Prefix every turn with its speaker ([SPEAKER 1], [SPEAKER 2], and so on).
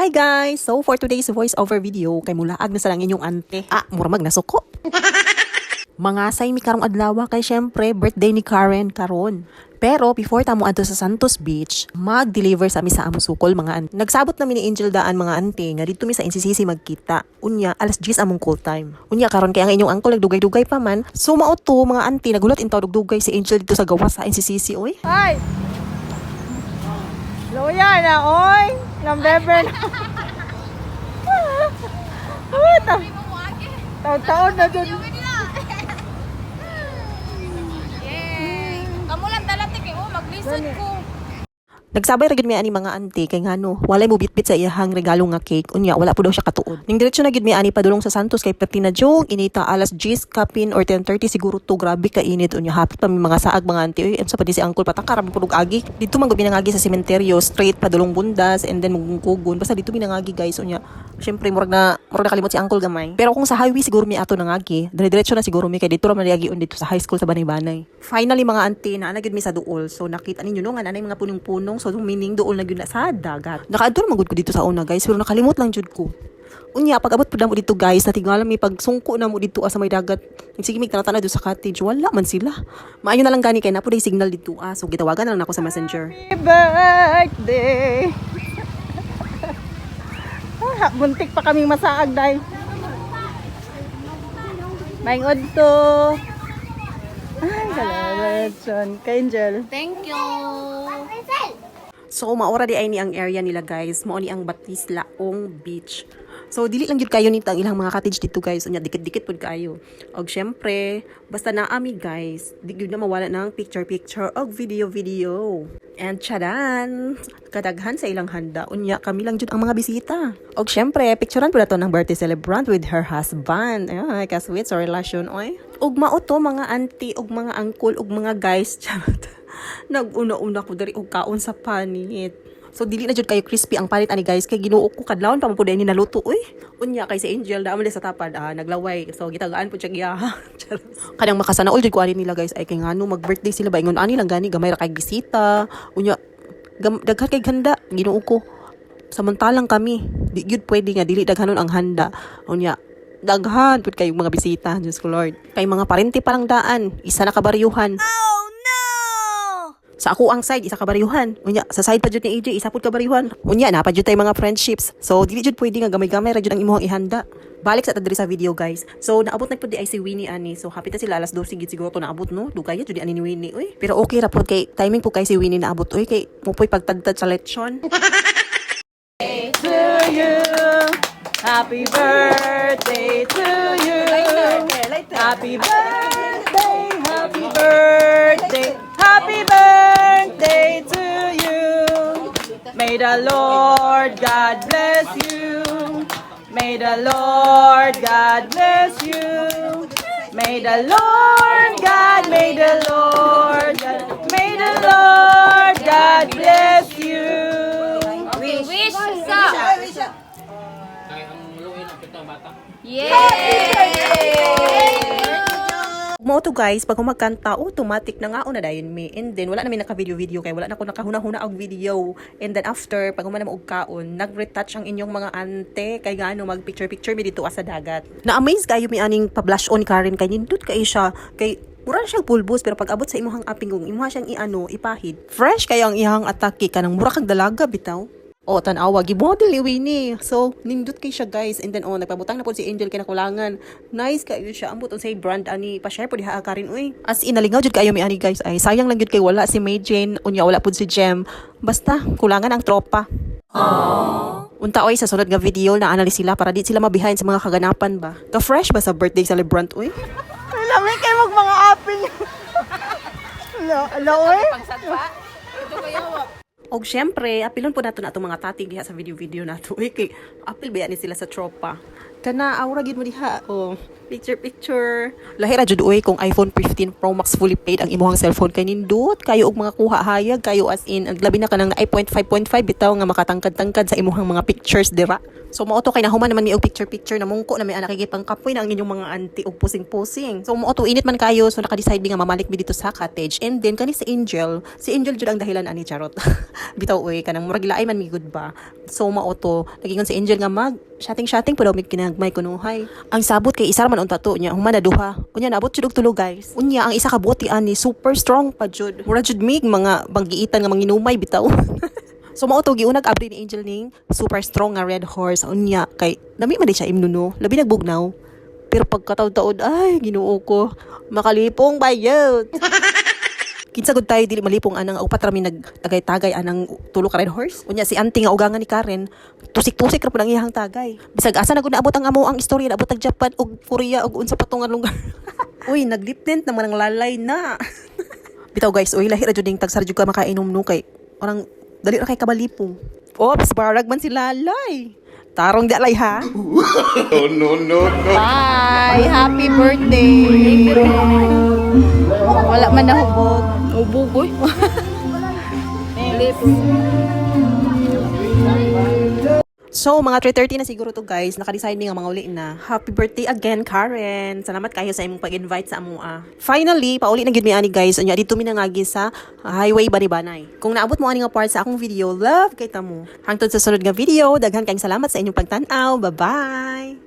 [SPEAKER 1] Hi guys! So for today's voice-over video, kay mulaag na sa lang inyong ante. Murmag nasuko. Mga say mi karong adlaw kay syempre birthday ni Karen karon. Pero before tamo adto sa Santos Beach, mag-deliver sa mi sa among sukol mga ante. Nagsabot namin ni Angel daan mga ante nga dito mi sa NCCC magkita. Unya alas 10 among call time. Unya karon kay ang inyong uncle nagdugay-dugay pa man. So mao to mga ante nagulat intaw dugdugay si Angel dito sa gawas sa NCCC oy.
[SPEAKER 2] Ay! Loya na, oy! Nambeber na. Taon-taon na dun.
[SPEAKER 3] Kamu lang dalatik eh, maglisod ko.
[SPEAKER 1] Nagsabay ra gid mi ani mga ante kay ngano, walay mo bitbit sa iyahang regalo nga cake. Unya wala po daw siya katuod. Ning diretso na gid mi ani padulong sa Santos kay perti na jog inita alas 10 kapin or 10:30 siguro to, grabe ka init. Unya hapit pa mi mga saag mga ante. Oy, sa pati si uncle patakar mi pudog agi. Dito man gud minangagi sa sementeryo, straight padulong bundas and then mugungkugon. Basta dito minangagi guys. Unya syempre murag na kalimot si uncle gamay. Pero kung sa highway siguro mi ato nangagi. Diretso na siguro mi kay dito ra man yagi dito sa high school sa Banay-Banay. Finally mga ante na gid mi sa duol. So nakita ninyo no nga nanay mga punong-punong. So meaning dool na gyud na sa dagat. Nakaadto man gud ko dito sa una guys, pero nakalimot lang jud ko. Unya pag abot pud mo dito guys, natingala mi pag sungko na mo dito sa may dagat. Sige mig tanata do sa cottage, wala man sila. Maayo na lang gani kay napuday signal dito. So gitawagan na lang ako sa Messenger.
[SPEAKER 2] Happy birthday! Buntik pa kaming masaag, day. Maingod to. Ay, salamat, kay Angel.
[SPEAKER 3] Thank you.
[SPEAKER 1] So maora di ay ni ang area nila guys, mao ni ang Batislaong Beach. So dili lang gyud kayo nito ang ilang mga cottage dito guys, unya dikit-dikit pud kayo. Og syempre, basta naami guys, di gyud na mawala ng picture og video. And charan, kadaghan sa ilang handa, unya kami lang jud ang mga bisita. Og syempre, picturean pud nato ng birthday celebrant with her husband. Ay, ka-sweet sa relasyon oy. Og mao to mga auntie og mga uncle og mga guys. Nag-una-una ko dari og kaon sa panit. So dili na jud kayo crispy ang palit ani guys kay Ginoo ko kadlawon pa man pud ni naluto oy. Unya kay si Angel daan man sa tapad naglaway. So gitagaan pud siya giya. Kadang makasanaol jud ko ani nila guys ay kay ngano mag-birthday sila ba ingon ani lang gani gamay ra kay bisita. Unya daghan kay handa Ginoo ko. Samantalang kami di gyud pwede nga dili daghanon ang handa. Unya daghan pud kay mga bisita, Diyos ko Lord. Kay mga parente pa lang daan, isa na kabaryuhan. Sa ako ang side, isa kabaryuhan. Unya, sa side pa jud ni AJ, isa pud kabaryuhan. Unya, na pa jud tay mga friendships. So, dili jud pwede nga gamay-gamay ra jud ang imuhang ihanda. Balik sa tadiri sa video, guys. So, naabot na pud di ay si Winnie ani. So, hapit na sila alas 12 gid siguro to naabot no. Dugay jud di ani ni Winnie, uy. Pero okay ra pud kay timing po kay si Winnie naabot, uy, kay mupoy pagtadtad sa lechon.
[SPEAKER 2] To you, happy birthday to you. Happy birthday, happy birthday, happy birthday to you. May the Lord God bless you. May the Lord God bless you. May the Lord God, may the Lord God, may the Lord God bless you.
[SPEAKER 3] Wish sa. Yay!
[SPEAKER 1] Mo to guys, pag magkanta, automatic na nga una dayon mi. And then wala na may naka-video kay wala na ko nakahuna-huna og video. And then after pag man og kaon, nag-retouch ang inyong mga ante kay gaano mag-picture mi dito sa dagat. Na-amaze kayo mi aning pa-blush on Karen kay nindot kay siya kay mura siyang pulbos pero pag abot sa imuhang aping kung imuha siyang ipahid. Fresh kayo ang iyang atake kanang mura kag dalaga bitaw. O, tanawa, gibodel ni Winnie. So, nindot kay siya guys. And then, nagpabutang na po si Angel kay nakulangan. Nice kayo siya. Ambot on say brand ani. Pa-share po diha Karin. Uy. As in, nalingaw jud kayo mi ani guys. Ay, sayang lang jud kay wala si May Jane. Unya, wala po si Jem. Basta, kulangan ang tropa. Aww. Unta oy, sa sunod nga video na analyze sila para di sila mabihain sa mga kaganapan ba. Ka-fresh ba sa birthday celebrant, uy?
[SPEAKER 2] Alamay kayo mga aping. Hello, oy.
[SPEAKER 3] Pagsadpa. Ito kaya
[SPEAKER 1] Og syempre, apilon po nato na itong mga tatig diha sa video nato. Uy, kay apil ba ni sila sa tropa. Kana aura gid mo diha. Oh, picture. Lahi ra jud oy kung iPhone 15 Pro Max fully paid ang imong cellphone kay nindot kayo og mga kuha hayag kayo as in ang labi na kanang iPhone 5.5 bitaw nga makatangkad-tangkad sa imong mga pictures dira. So mao to kay nahuman naman mi og picture na mungko na may anak kay pangkapoy na ang inyong mga auntie og pusing-pusing. So mao to init man kayo so naka-decide mi nga mamalik mi dito sa cottage and then kani si Angel jud ang dahilan ani charot. Bitaw oy kanang murag laay man mi good ba. So mao to nagingon si Angel nga mag chatting pa daw mig kinagmay kunuhay. Ang sabot kay isa man unta to nya human na duha. Unya naabot jud og tulo guys. Unya ang isa ka buti ani super strong pa jud. Mura jud mig mga banggiitan nga manginumay bitaw. So mao to giunag abri ni Angel ning super strong nga red horse unya kay dami man di siya imnuno labi nagbugnaw. Pero pagkataod-taod ay Ginoo ko makalipong bayot. Kinsa gud tayo dili malipong anang upat ra mi nagtagay-tagay anang tulo ka red horse. Unya si auntie nga ugangan ni Karen, tusik-tusik ra pud ang iyang tagay. Bisag asa na gud naabot ang amo ang istorya naabot ang Japan og Korea og unsa pa tong nga lugar. Uy, naglip tint naman ang lalay na. Bitaw guys, uy lahi ra jud ning tagsar jud ka makainom no kay orang dali ra kay kabalipong. Oops, barag man si lalay. Tarong di alay ha.
[SPEAKER 2] No.
[SPEAKER 3] Bye! Happy birthday! Wala man nahubog. Hubog, boy.
[SPEAKER 1] So, mga 3:30 na siguro to guys. Naka-decide mi nga mga uli na. Happy birthday again, Karen. Salamat kayo sa imong pag-invite sa amua. Finally, pauli na gid mi ani guys. Unya dito mi nangagi sa Highway Baribanay. Kung naabot mo ani nga part sa akong video, love kay ta mo. Hangtod sa sunod nga video, daghan kayong salamat sa inyong pagtan-aw. Bye-bye.